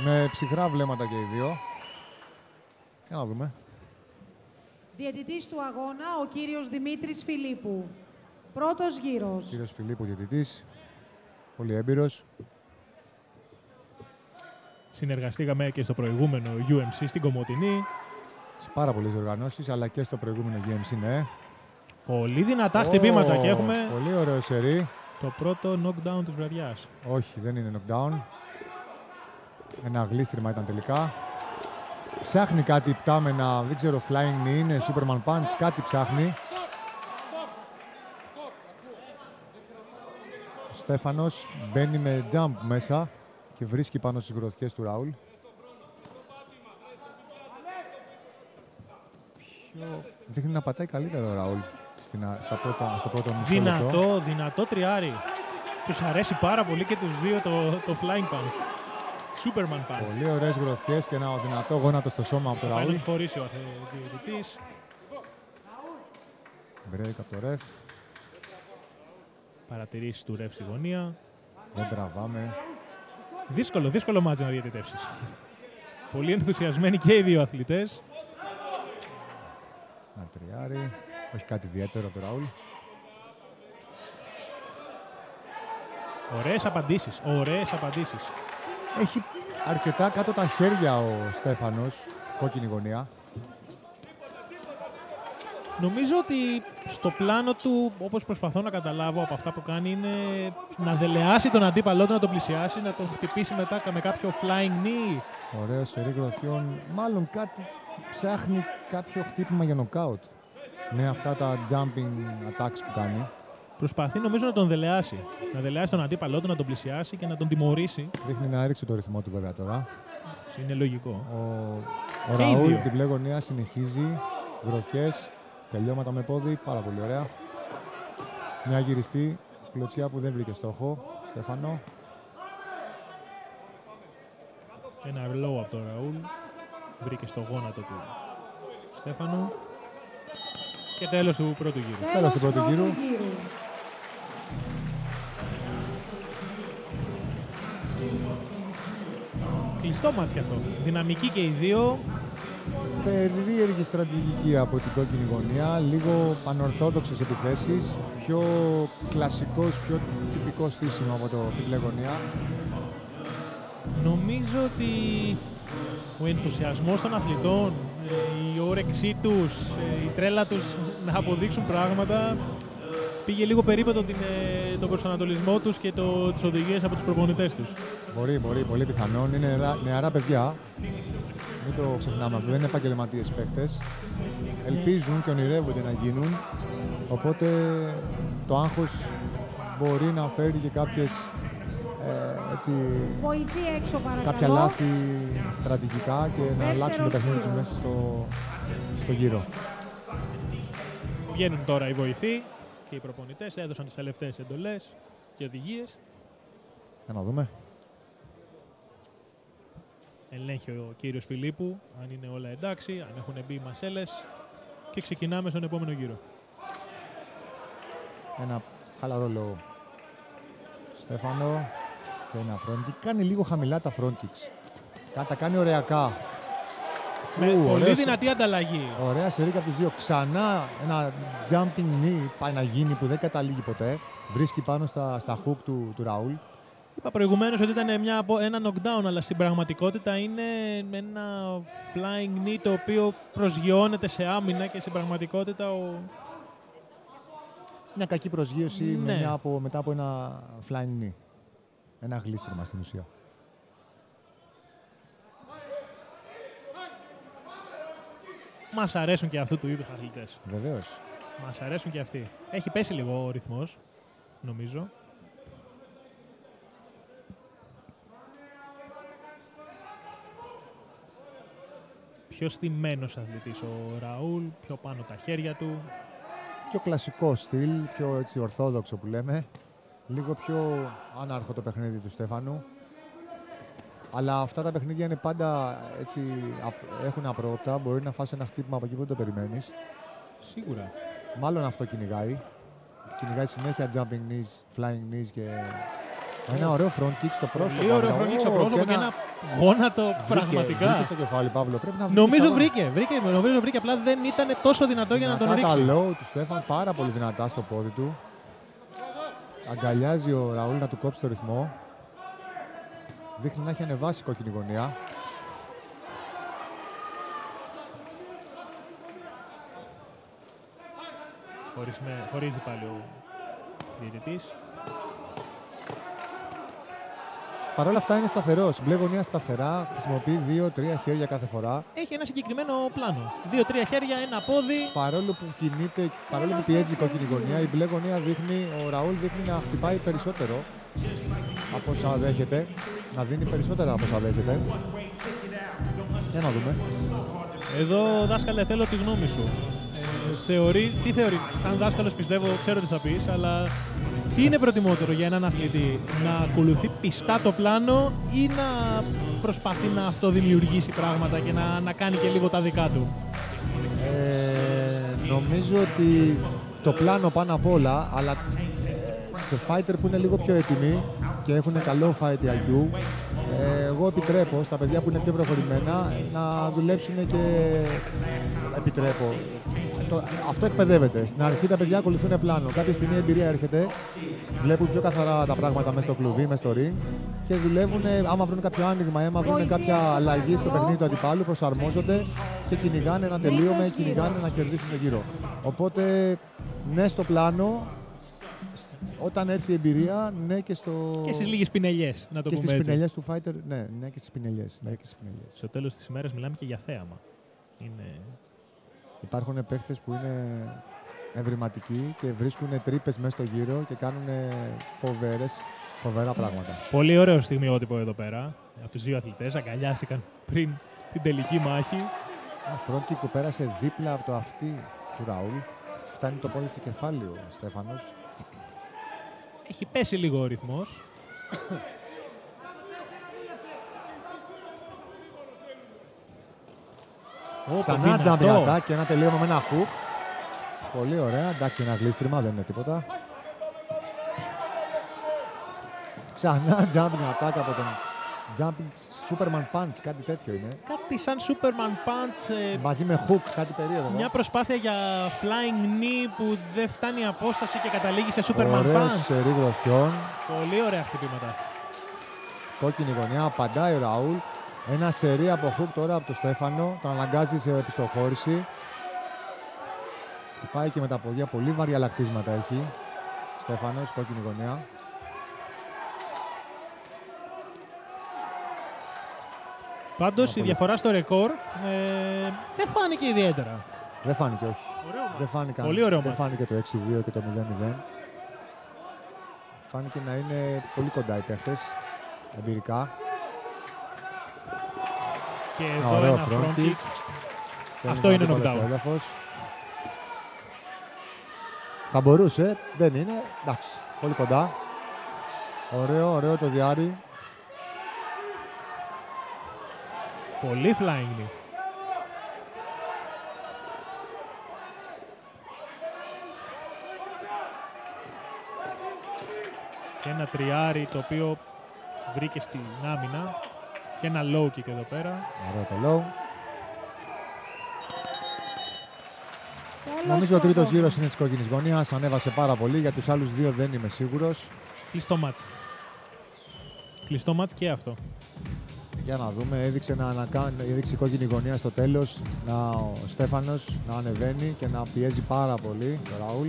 με ψυχρά βλέμματα και οι δύο. Για να δούμε. Διαιτητής του αγώνα, ο κύριος Δημήτρης Φιλίππου. Πρώτος γύρος. Κύριος Φιλίππου, διαιτητής. Πολύ έμπειρος. Συνεργαστήκαμε και στο προηγούμενο UMC στην Κομοτηνή. Σε πάρα πολλές οργανώσεις, αλλά και στο προηγούμενο GMC, ναι. Πολύ δυνατά χτυπήματα και έχουμε πολύ ωραίο σερί. το πρώτο knockdown της βραδιάς. Όχι, δεν είναι knockdown. Ένα γλίστριμα ήταν τελικά. Ψάχνει κάτι πτάμενα, δεν ξέρω, flying knee είναι, Superman punch, κάτι ψάχνει. Ο Στέφανος μπαίνει με jump μέσα και βρίσκει πάνω στις γροθιές του Ραούλ. Δείχνει να πατάει καλύτερο ο Ραούλ στο πρώτο μισό λεπτό. Δυνατό τριάρι. Τους αρέσει πάρα πολύ και τους δύο το flying punch. Superman punch. Πολύ ωραίες γροθιές και ένα δυνατό γόνατο στο σώμα από το Ραούλ. Θα τους χωρίσει ο διαιτητής. Break από το ρεφ. Παρατηρήσεις του ρεφ στη γωνία. Δεν τραβάμε. Δύσκολο μάτς να διαιτητεύσεις. Πολύ ενθουσιασμένοι και οι δύο αθλητές. Ένα τριάρι. Όχι κάτι ιδιαίτερο από το Ραούλ. Ωραίες απαντήσεις. Έχει αρκετά κάτω τα χέρια ο Στέφανος. Κόκκινη γωνία. Νομίζω ότι στο πλάνο του, όπως προσπαθώ να καταλάβω από αυτά που κάνει, είναι να δελεάσει τον αντίπαλό του, να τον πλησιάσει, να τον χτυπήσει μετά με κάποιο flying knee. Ωραίο σερί γροθιών. Μάλλον κάτι ψάχνει κάποιο χτύπημα για νοκάουτ. Με αυτά τα jumping attacks που κάνει. Προσπαθεί νομίζω να τον δελεάσει. Να δελεάσει τον αντίπαλό του, να τον πλησιάσει και να τον τιμωρήσει. Δείχνει να έριξε το ρυθμό του βέβαια τώρα. Είναι λογικό. Ο Ραούλ την μπλε γωνία συνεχίζει. Γροθιές, τελειώματα με πόδι. Πάρα πολύ ωραία. Μια γυριστή κλωτσιά που δεν βρήκε στόχο. Στέφανο. Ένα low από τον Ραούλ. Βρήκε στο γόνατο του Στέφανο. Και τέλος του πρώτου γύρου. Τέλος του πρώτου γύρου. Κλειστό μάτς κι αυτό. Δυναμική και οι δύο. Περίεργη στρατηγική από την κόκκινη γωνία. Λίγο πανορθόδοξες επιθέσεις. Πιο κλασικός, πιο τυπικό στήσιμο από την μπλε γωνία. Νομίζω ότι ο ενθουσιασμός των αθλητών, η όρεξή τους, η τρέλα τους να αποδείξουν πράγματα πήγε λίγο περίπατο τον προσανατολισμό τους και τις οδηγίες από τους προπονητές τους. Μπορεί, πολύ πιθανόν. Είναι νεαρά παιδιά. Μην το ξεχνάμε αυτό. Δεν είναι επαγγελματίες παίκτες. Ελπίζουν και ονειρεύονται να γίνουν. Οπότε το άγχος μπορεί να φέρει και κάποιες βοηθή έξω, παρακαλώ. Κάποια λάθη στρατηγικά και να αλλάξουν το παιχνίδι τους μέσα στο γύρο. Βγαίνουν τώρα οι βοηθοί και οι προπονητές, έδωσαν τις τελευταίες εντολές και οδηγίες. Για να δούμε. Ελέγχει ο κύριος Φιλίππου αν είναι όλα εντάξει, αν έχουν μπει οι μασέλες και ξεκινάμε στον επόμενο γύρο. Ένα χαλαρό λόγο. Στέφανο και ένα front kick. Κάνει λίγο χαμηλά τα front kicks. Τα κάνει ωραιακά. Με πολύ δυνατή ανταλλαγή. Ωραία σερί από τους δύο. Ξανά ένα jumping knee πάει να γίνει που δεν καταλήγει ποτέ. Βρίσκει πάνω στα hook του Ραούλ. Είπα προηγουμένως ότι ήταν ένα knockdown, αλλά στην πραγματικότητα είναι ένα flying knee το οποίο προσγειώνεται σε άμυνα και στην πραγματικότητα μια κακή προσγείωση μετά από ένα flying knee. Ένα γλίστριμα στην ουσία. Μας αρέσουν και αυτού του είδους αθλητές. Βεβαίως. Μας αρέσουν και αυτοί. Έχει πέσει λίγο ο ρυθμός, νομίζω. Πιο στημένος αθλητής ο Ραούλ, πιο πάνω τα χέρια του. Πιο κλασικό στυλ, πιο έτσι ορθόδοξο που λέμε. Λίγο πιο άναρχο το παιχνίδι του Στέφανου. Αλλά αυτά τα παιχνίδια είναι πάντα έτσι, έχουν απρόοπτα. Μπορεί να φάσει ένα χτύπημα από εκεί που δεν το περιμένεις. Σίγουρα. Μάλλον αυτό κυνηγάει. Κυνηγάει συνέχεια jumping knees, flying knees και Ένα ωραίο front kick στο πρόσωπο. Πολύ ωραίο front kick στο πρόσωπο και ένα γόνατο πραγματικά. Βρήκε στο κεφάλι, Παύλο. Πρέπει να βρει. Νομίζω βρήκε. Απλά δεν ήταν τόσο δυνατό για να τον ρίξει. Τα low του Στέφαν πάρα πολύ δυνατά στο πόδι του. Αγκαλιάζει ο Ραούλ να του κόψει το ρυθμό. Δείχνει να έχει ανεβάσει κόκκινη γωνία. Χωρίζει πάλι ο διαιτητής. Παρ' όλα αυτά είναι σταθερός. Μπλε γωνία σταθερά. Χρησιμοποιεί 2-3 χέρια κάθε φορά. Έχει ένα συγκεκριμένο πλάνο. 2-3 χέρια, ένα πόδι. Παρόλο που πιέζει η κόκκινη γωνία, η μπλε γωνία δείχνει, ο Ραούλ δείχνει να χτυπάει περισσότερο από όσα δέχεται. Να δίνει περισσότερα από όσα δέχεται. Για να δούμε. Εδώ, δάσκαλε, θέλω τη γνώμη σου. Τι θεωρεί, σαν δάσκαλος πιστεύω, ξέρω τι θα πεις, αλλά τι είναι προτιμότερο για έναν αθλητή, να ακολουθεί πιστά το πλάνο ή να προσπαθεί να αυτοδημιουργήσει πράγματα και να κάνει και λίγο τα δικά του? Νομίζω ότι το πλάνο πάνω απ' όλα, αλλά σε fighter που είναι λίγο πιο έτοιμοι και έχουν καλό fight IQ, εγώ επιτρέπω στα παιδιά που είναι πιο προχωρημένα να δουλέψουν και επιτρέπω. Αυτό εκπαιδεύεται. Στην αρχή τα παιδιά ακολουθούν πλάνο. Κάποια στιγμή η εμπειρία έρχεται, βλέπουν πιο καθαρά τα πράγματα μέσα στο κλουβί, μέσα στο ring και δουλεύουν. Άμα βρουν κάποιο άνοιγμα, άμα βρουν κάποια αλλαγή στο παιχνίδι του αντιπάλου, προσαρμόζονται και κυνηγάνε ένα τελείωμα, κυνηγάνε να κερδίσουν τον γύρο. Οπότε, ναι, στο πλάνο, όταν έρθει η εμπειρία, ναι και στο. Και στις λίγες πινελιές, να το και πούμε στις έτσι. πινελιές του fighter, ναι και στις πινελιές. Στο τέλος της ημέρας μιλάμε και για θέαμα. Υπάρχουν παίχτες που είναι ευρηματικοί και βρίσκουν τρύπες μέσα στο γύρο και κάνουν φοβερά πράγματα. Πολύ ωραίο στιγμιότυπο εδώ πέρα. Από τους δύο αθλητές αγκαλιάστηκαν πριν την τελική μάχη. Ένα front kick που πέρασε δίπλα από το αυτί του Ραούλ. Φτάνει το πόδι στο κεφάλι ο Στέφανος. Έχει πέσει λίγο ο ρυθμός. Ξανά jumping attack και ένα τελείωμα με ένα hook. Πολύ ωραία. Εντάξει, ένα γλίστριμα, δεν είναι τίποτα. Ξανά jumping attack από τον jumping Superman Punch, κάτι τέτοιο είναι. Κάτι σαν Superman Punch. Μαζί με hook, κάτι περίεργο. Μια προσπάθεια για flying knee που δεν φτάνει η απόσταση και καταλήγει σε Superman Ωραίος Punch. σερί γροθιών. Πολύ ωραία χτυπήματα. Κόκκινη γωνιά, απαντάει ο Ραούλ. Ένα σερί από hook τώρα από τον Στέφανο. Τον αναγκάζει σε επιστοχώρηση. Και πάει και με τα ποδιά. Πολύ βαριά λακτίσματα έχει. Στέφανος, κόκκινη γωνιά. Πάντως η διαφορά στο ρεκόρ δεν φάνηκε ιδιαίτερα. Δεν φάνηκε, όχι. Δεν φάνηκε, πολύ ωραίο δεν μάτς. φάνηκε το 6-2 και το 0-0. Φάνηκε να είναι πολύ κοντά οι παίχτες, εμπειρικά. Και εδώ ωραίο ένα front front kick. Στέλνει Αυτό είναι τον αντίπαλο knockdown. στο έδαφος. Θα μπορούσε, δεν είναι. Εντάξει, πολύ κοντά. Ωραίο το διάρρη. Πολύ flying knee. Και ένα τριάρι το οποίο βρήκε στην άμυνα. Και ένα low kick εδώ πέρα. Ωραίο το low. Νομίζω ο τρίτος γύρος είναι της κόκκινης γωνίας. Ανέβασε πάρα πολύ. Για τους άλλους δύο δεν είμαι σίγουρος. Κλειστό μάτς. Κλειστό μάτς και αυτό. Για να δούμε. Έδειξε η κόκκινη γωνία στο τέλος. Ο Στέφανος να ανεβαίνει και να πιέζει πάρα πολύ το Ραούλ.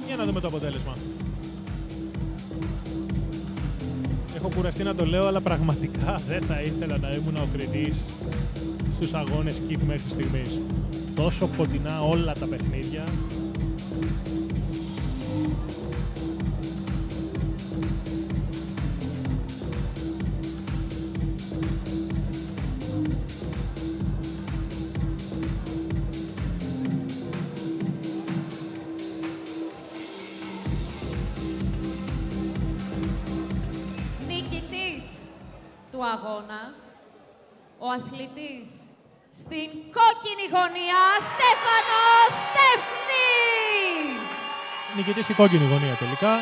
Για να δούμε το αποτέλεσμα. Έχω κουραστεί να το λέω, αλλά πραγματικά δεν θα ήθελα να ήμουν ο κριτής στους αγώνες kick μέχρι στιγμής. Τόσο κοντινά όλα τα παιχνίδια. του αγώνα, ο αθλητής στην κόκκινη γωνία, Στέφανος Στέφνης! Νικητής η κόκκινη γωνία τελικά.